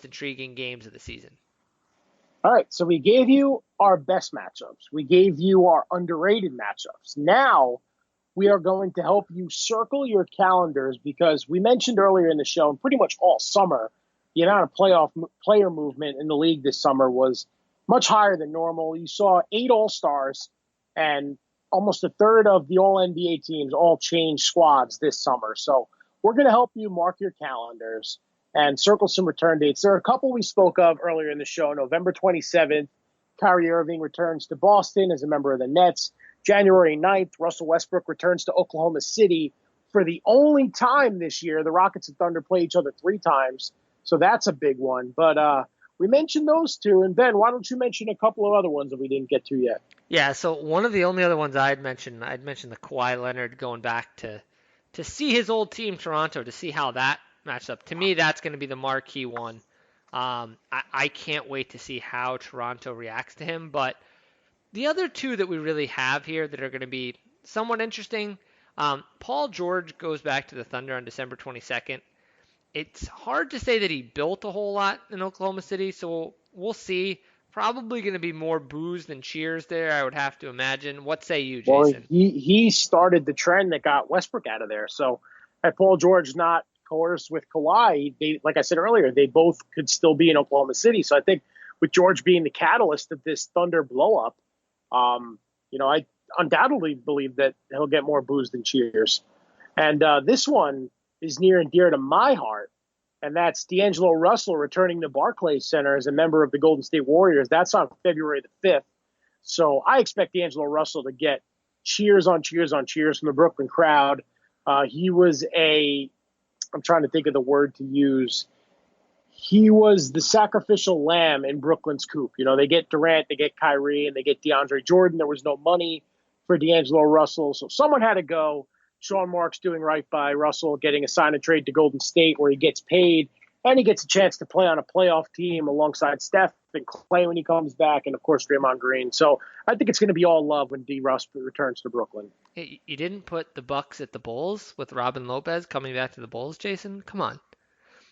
most intriguing games of the season. All right, so we gave you our best matchups. We gave you our underrated matchups. Now we are going to help you circle your calendars because we mentioned earlier in the show, and pretty much all summer, the amount of player movement in the league this summer was much higher than normal. You saw 8 All-Stars and almost a third of the All-NBA teams all changed squads this summer. So we're going to help you mark your calendars and circle some return dates. There are a couple we spoke of earlier in the show. November 27th, Kyrie Irving returns to Boston as a member of the Nets. January 9th, Russell Westbrook returns to Oklahoma City for the only time this year. The Rockets and Thunder play each other 3 times, so that's a big one. But we mentioned those 2, and Ben, why don't you mention a couple of other ones that we didn't get to yet? Yeah, so one of the only other ones I'd mentioned the Kawhi Leonard going back to see his old team, Toronto, to see how that matched up. To me, that's going to be the marquee one. I can't wait to see how Toronto reacts to him. But the other 2 that we really have here that are going to be somewhat interesting, Paul George goes back to the Thunder on December 22nd. It's hard to say that he built a whole lot in Oklahoma City, so we'll see. Probably going to be more boos than cheers there, I would have to imagine. What say you, Well, Jason? he started the trend that got Westbrook out of there. So had Paul George not coerced with Kawhi, they, like I said earlier, they both could still be in Oklahoma City. So I think with George being the catalyst of this Thunder blow-up, I undoubtedly believe that he'll get more boos than cheers. And this one is near and dear to my heart, and that's D'Angelo Russell returning to Barclays Center as a member of the Golden State Warriors. That's on February the 5th. So I expect D'Angelo Russell to get cheers on cheers on cheers from the Brooklyn crowd. He was I'm trying to think of the word to use. He was the sacrificial lamb in Brooklyn's coup. They get Durant, they get Kyrie, and they get DeAndre Jordan. There was no money for D'Angelo Russell, so someone had to go. Sean Marks doing right by Russell, getting a sign and trade to Golden State where he gets paid and he gets a chance to play on a playoff team alongside Steph and Clay when he comes back, and of course Draymond Green. So I think it's going to be all love when D. Russ returns to Brooklyn. Hey, you didn't put the Bucks at the Bulls with Robin Lopez coming back to the Bulls, Jason? Come on.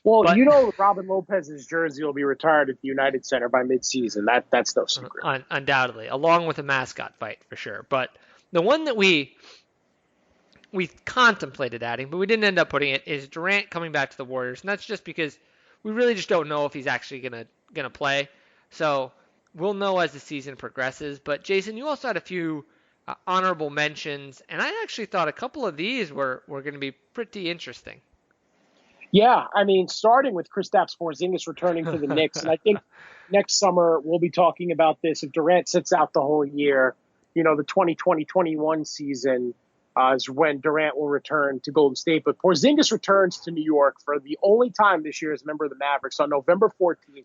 Well, But Robin Lopez's jersey will be retired at the United Center by midseason. That's no secret. undoubtedly, along with a mascot fight for sure. But the one that we contemplated adding, but we didn't end up putting it, is Durant coming back to the Warriors, and that's just because we really just don't know if he's actually gonna play. So we'll know as the season progresses. But Jason, you also had a few honorable mentions, and I actually thought a couple of these were going to be pretty interesting. Yeah, I mean, starting with Kristaps Porzingis returning to the Knicks, and I think next summer we'll be talking about this. If Durant sits out the whole year, the 2020-21 season is when Durant will return to Golden State. But Porzingis returns to New York for the only time this year as a member of the Mavericks on November 14th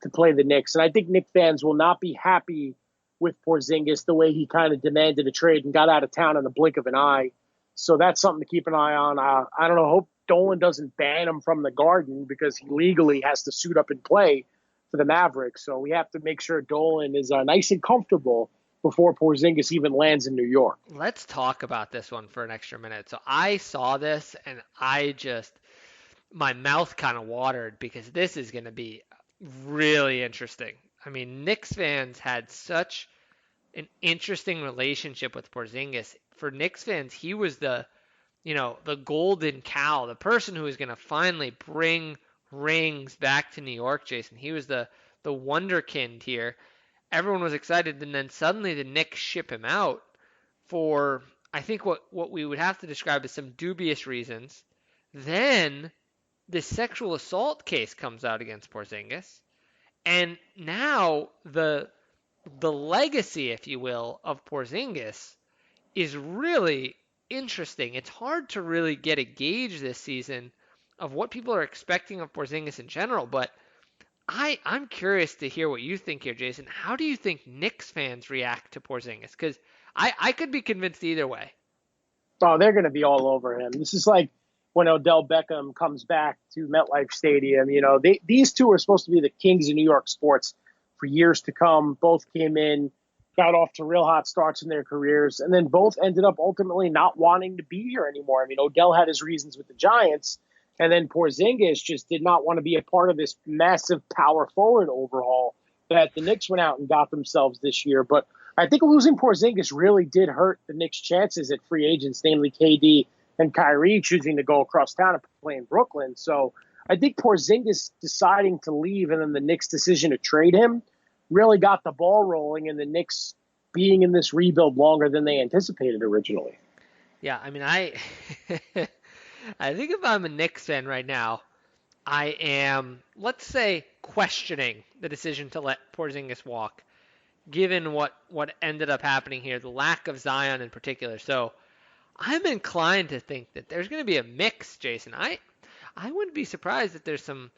to play the Knicks. And I think Knicks fans will not be happy with Porzingis the way he kind of demanded a trade and got out of town in the blink of an eye. So that's something to keep an eye on. I don't know. Hope Dolan doesn't ban him from the Garden because he legally has to suit up and play for the Mavericks. So we have to make sure Dolan is nice and comfortable before Porzingis even lands in New York. Let's talk about this one for an extra minute. So I saw this and my mouth kind of watered because this is going to be really interesting. I mean, Knicks fans had such an interesting relationship with Porzingis. For Knicks fans, he was the golden cow, the person who was going to finally bring rings back to New York, Jason. He was the wonderkind here. Everyone was excited, and then suddenly the Knicks ship him out for, I think, what we would have to describe as some dubious reasons. Then the sexual assault case comes out against Porzingis, and now the legacy, if you will, of Porzingis is really interesting. It's hard to really get a gauge this season of what people are expecting of Porzingis in general, but I'm curious to hear what you think here, Jason. How do you think Knicks fans react to Porzingis? Because I could be convinced either way. Oh, they're going to be all over him. This is like when Odell Beckham comes back to MetLife Stadium. These two are supposed to be the kings of New York sports for years to come. Both came in, got off to real hot starts in their careers, and then both ended up ultimately not wanting to be here anymore. I mean, Odell had his reasons with the Giants, And then Porzingis just did not want to be a part of this massive power forward overhaul that the Knicks went out and got themselves this year. But I think losing Porzingis really did hurt the Knicks' chances at free agents, namely KD and Kyrie choosing to go across town and play in Brooklyn. So I think Porzingis deciding to leave and then the Knicks' decision to trade him really got the ball rolling, and the Knicks being in this rebuild longer than they anticipated originally. Yeah, I mean, I think if I'm a Knicks fan right now, I am, let's say, questioning the decision to let Porzingis walk, given what ended up happening here, the lack of Zion in particular. So I'm inclined to think that there's going to be a mix, Jason. I wouldn't be surprised if there's some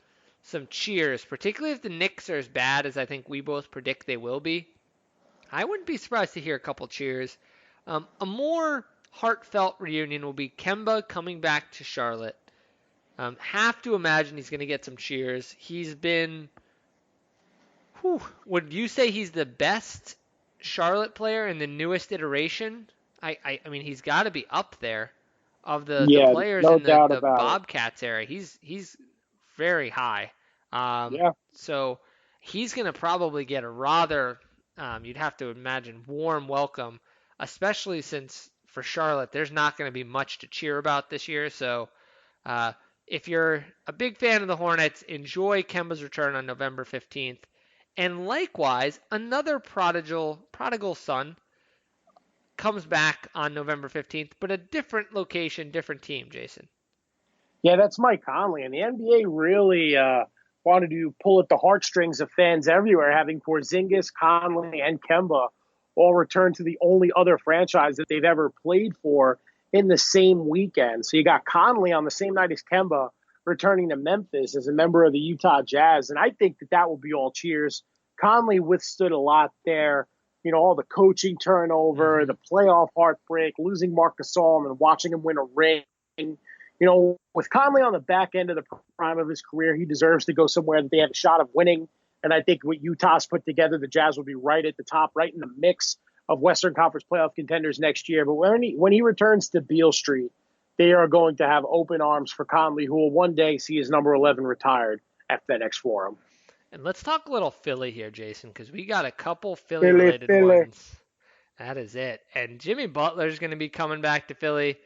cheers, particularly if the Knicks are as bad as I think we both predict they will be. I wouldn't be surprised to hear a couple cheers. A more heartfelt reunion will be Kemba coming back to Charlotte. Have to imagine he's going to get some cheers. He's been, whew, would you say he's the best Charlotte player in the newest iteration? I mean, he's got to be up there of the Yeah, players no in doubt the about it. Bobcats era. He's very high. Yeah. So he's going to probably get a rather, you'd have to imagine, warm welcome, especially since for Charlotte, there's not going to be much to cheer about this year. So uh, if you're a big fan of the Hornets, enjoy Kemba's return on November 15th. And likewise, another prodigal son comes back on November 15th, but a different location, different team, Jason. Yeah, that's Mike Conley. And the NBA really wanted to pull at the heartstrings of fans everywhere, having Porzingis, Conley, and Kemba all return to the only other franchise that they've ever played for in the same weekend. So you got Conley on the same night as Kemba returning to Memphis as a member of the Utah Jazz. And I think that that will be all cheers. Conley withstood a lot there. You know, all the coaching turnover, Mm-hmm. the playoff heartbreak, losing Marc Gasol and then watching him win a ring. You know, with Conley on the back end of the prime of his career, he deserves to go somewhere that they have a shot of winning. And I think what Utah's put together, the Jazz will be right at the top, right in the mix of Western Conference playoff contenders next year. But when he returns to Beale Street, they are going to have open arms for Conley, who will one day see his number 11 retired at FedEx Forum. And let's talk a little Philly here, Jason, because we got a couple Philly Philly, related Philly. ones. That is it. And Jimmy Butler's going to be coming back to Philly.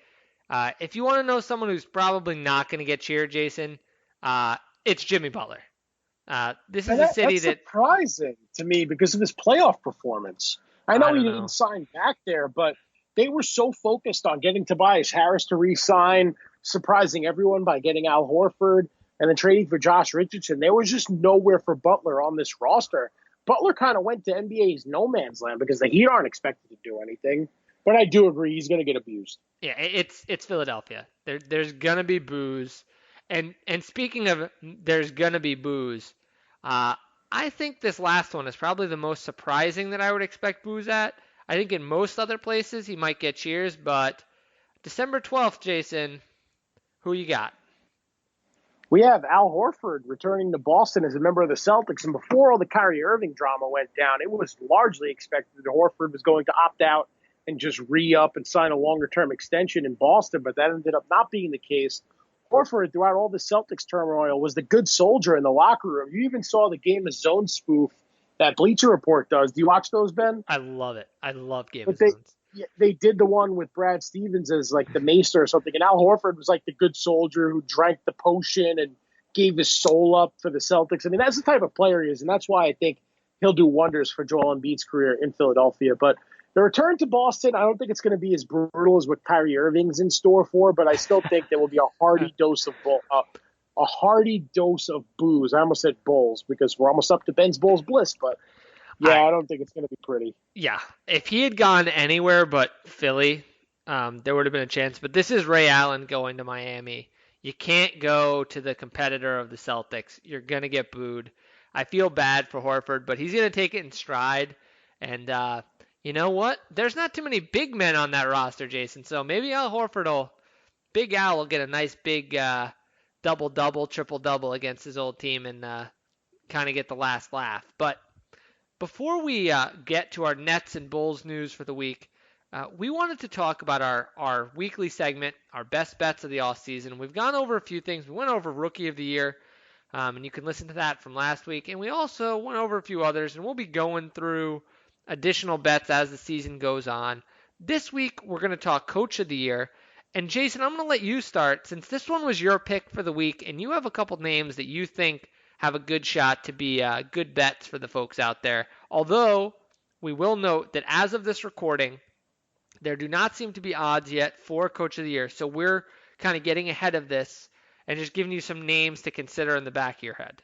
If you want to know someone who's probably not going to get cheered, Jason, it's Jimmy Butler. This is And a city that's that surprising to me because of his playoff performance. I I know he don't didn't know. sign back there, but they were so focused on getting Tobias Harris to re-sign, surprising everyone by getting Al Horford and then trading for Josh Richardson. There was just nowhere for Butler on this roster. Butler kind of went to NBA's no man's land because the Heat aren't expected to do anything. But I do agree he's going to get abused. Yeah, it's Philadelphia. There's gonna be booze, and speaking of there's gonna be booze, uh, I think this last one is probably the most surprising that I would expect booze at. I think in most other places he might get cheers, but December 12th, Jason, who you got? We have Al Horford returning to Boston as a member of the Celtics. And before all the Kyrie Irving drama went down, it was largely expected that Horford was going to opt out and just re up and sign a longer term extension in Boston. But that ended up not being the case. Horford, throughout all the Celtics turmoil, was the good soldier in the locker room. You even saw the Game of Zone spoof that Bleacher Report does. Do you watch those, Ben? I love it. I love Game of But they Zones. yeah, they did the one with Brad Stevens as like the maester or something, and Al Horford was like the good soldier who drank the potion and gave his soul up for the Celtics. I mean, that's the type of player he is, and that's why I think he'll do wonders for Joel Embiid's career in Philadelphia. But the return to Boston, I don't think it's going to be as brutal as what Kyrie Irving's in store for, but I still think there will be a hearty dose of a hearty dose of booze. I almost said Bulls because we're almost up to Ben's Bulls Bliss, but yeah, I I don't think it's going to be pretty. Yeah, if he had gone anywhere but Philly, there would have been a chance. But this is Ray Allen going to Miami. You can't go to the competitor of the Celtics. You're gonna get booed. I feel bad for Horford, but he's gonna take it in stride. And you know what? There's not too many big men on that roster, Jason. So maybe Big Al will get a nice big double double, triple double against his old team and kind of get the last laugh. But before we get to our Nets and Bulls news for the week, We wanted to talk about our weekly segment, our best bets of the off season. We've gone over a few things. We went over Rookie of the Year, and you can listen to that from last week. And we also went over a few others, and we'll be going through additional bets as the season goes on. This week, we're going to talk Coach of the Year. And Jason, I'm going to let you start since this one was your pick for the week, and you have a couple names that you think have a good shot to be good bets for the folks out there. Although, we will note that as of this recording, there do not seem to be odds yet for Coach of the Year. So we're kind of getting ahead of this and just giving you some names to consider in the back of your head.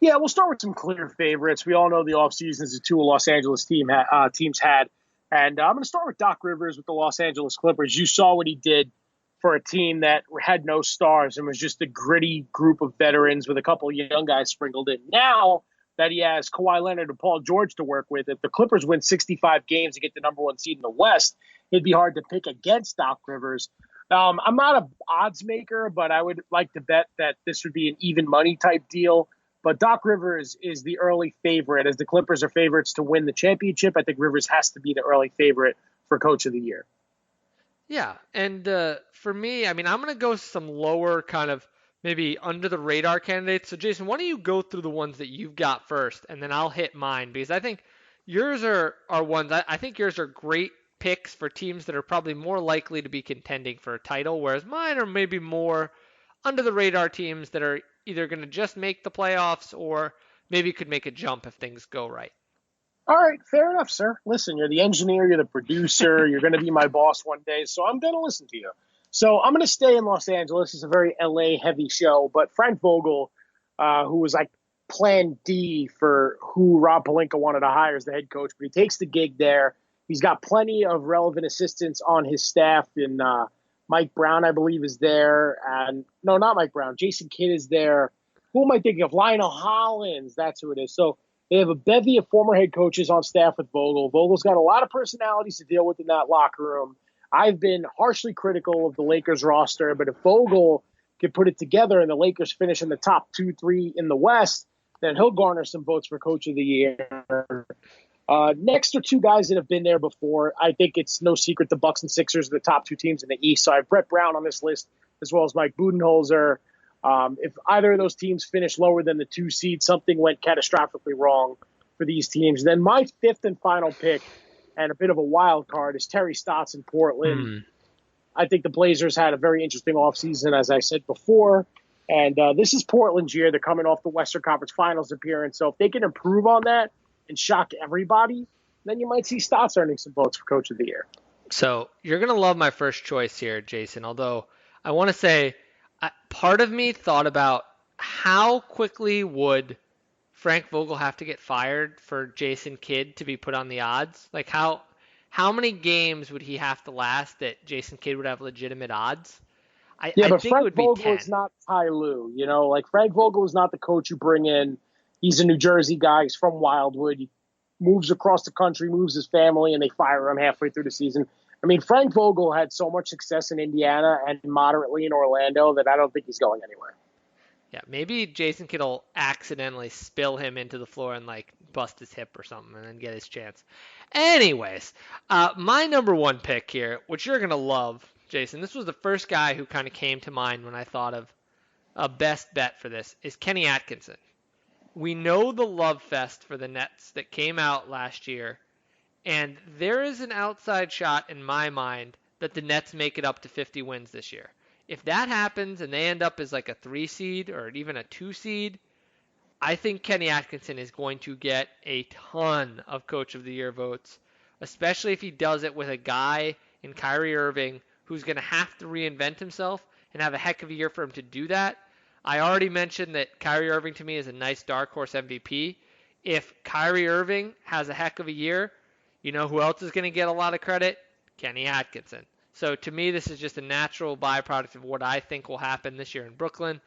Yeah, we'll start with some clear favorites. We all know the offseasons the two Los Angeles teams had. And I'm going to start with Doc Rivers with the Los Angeles Clippers. You saw what he did for a team that had no stars and was just a gritty group of veterans with a couple of young guys sprinkled in. Now that he has Kawhi Leonard and Paul George to work with, if the Clippers win 65 games to get the number one seed in the West, it'd be hard to pick against Doc Rivers. I'm not an odds maker, but I would like to bet that this would be an even money type deal. But Doc Rivers is the early favorite. As the Clippers are favorites to win the championship, I think Rivers has to be the early favorite for Coach of the Year. Yeah, and for me, I mean, I'm going to go some lower kind of maybe under the radar candidates. So Jason, why don't you go through the ones that you've got first, and then I'll hit mine because I think yours are ones I think yours are great picks for teams that are probably more likely to be contending for a title, whereas mine are maybe more under the radar teams that are either going to just make the playoffs or maybe could make a jump if things go right. All right, fair enough, sir. Listen, you're the engineer, you're the producer, you're going to be my boss one day, so I'm going to listen to you. So I'm going to stay in Los Angeles. It's a very LA heavy show, but Frank Vogel, who was like plan D for who Rob Pelinka wanted to hire as the head coach, but he takes the gig there. He's got plenty of relevant assistants on his staff, and Mike Brown, I believe, is there. And no, not Mike Brown. Jason Kidd is there. Who am I thinking of? Lionel Hollins. That's who it is. So they have a bevy of former head coaches on staff with Vogel. Vogel's got a lot of personalities to deal with in that locker room. I've been harshly critical of the Lakers roster, but if Vogel can put it together and the Lakers finish in the top 2-3 in the West, then he'll garner some votes for Coach of the Year. Next are two guys that have been there before. I think it's no secret the Bucks and Sixers are the top two teams in the East. So I have Brett Brown on this list, as well as Mike Budenholzer. If either of those teams finish lower than the 2 seed, something went catastrophically wrong for these teams. Then my fifth and final pick, and a bit of a wild card, is Terry Stotts in Portland. I think the Blazers had a very interesting offseason, as I said before. And this is Portland's year. They're coming off the Western Conference Finals appearance. So if they can improve on that and shock everybody, then you might see Stotts earning some votes for Coach of the Year. So you're going to love my first choice here, Jason, although I want to say part of me thought about how quickly would Frank Vogel have to get fired for Jason Kidd to be put on the odds? Like how many games would he have to last that Jason Kidd would have legitimate odds? I But think it Frank would be Vogel 10. is not Ty Lue. Like Frank Vogel is not the coach you bring in. He's a New Jersey guy. He's from Wildwood. He moves across the country, moves his family, and they fire him halfway through the season. I mean, Frank Vogel had so much success in Indiana and moderately in Orlando that I don't think he's going anywhere. Yeah, maybe Jason Kidd will accidentally spill him into the floor and like bust his hip or something and then get his chance. Anyways, my number one pick here, which you're going to love, Jason, this was the first guy who kind of came to mind when I thought of a best bet for this, is Kenny Atkinson. We know the love fest for the Nets that came out last year, and there is an outside shot in my mind that the Nets make it up to 50 wins this year. If that happens and they end up as like a 3 seed or even a 2 seed, I think Kenny Atkinson is going to get a ton of Coach of the Year votes, especially if he does it with a guy in Kyrie Irving who's going to have to reinvent himself and have a heck of a year for him to do that. I already mentioned that Kyrie Irving to me is a nice dark horse MVP. If Kyrie Irving has a heck of a year, you know who else is going to get a lot of credit? Kenny Atkinson. So to me, this is just a natural byproduct of what I think will happen this year in Brooklyn.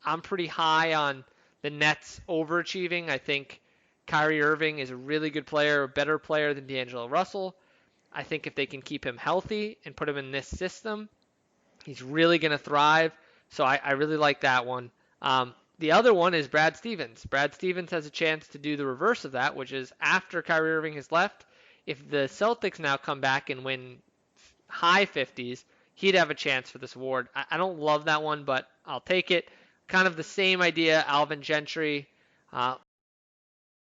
I'm pretty high on the Nets overachieving. I think Kyrie Irving is a really good player, a better player than D'Angelo Russell. I think if they can keep him healthy and put him in this system, he's really going to thrive. So I really like that one. The other one is Brad Stevens. Brad Stevens has a chance to do the reverse of that, which is after Kyrie Irving has left, If the Celtics now come back and win high 50s, he'd have a chance for this award. I don't love that one, but I'll take it. Kind of the same idea, Alvin Gentry.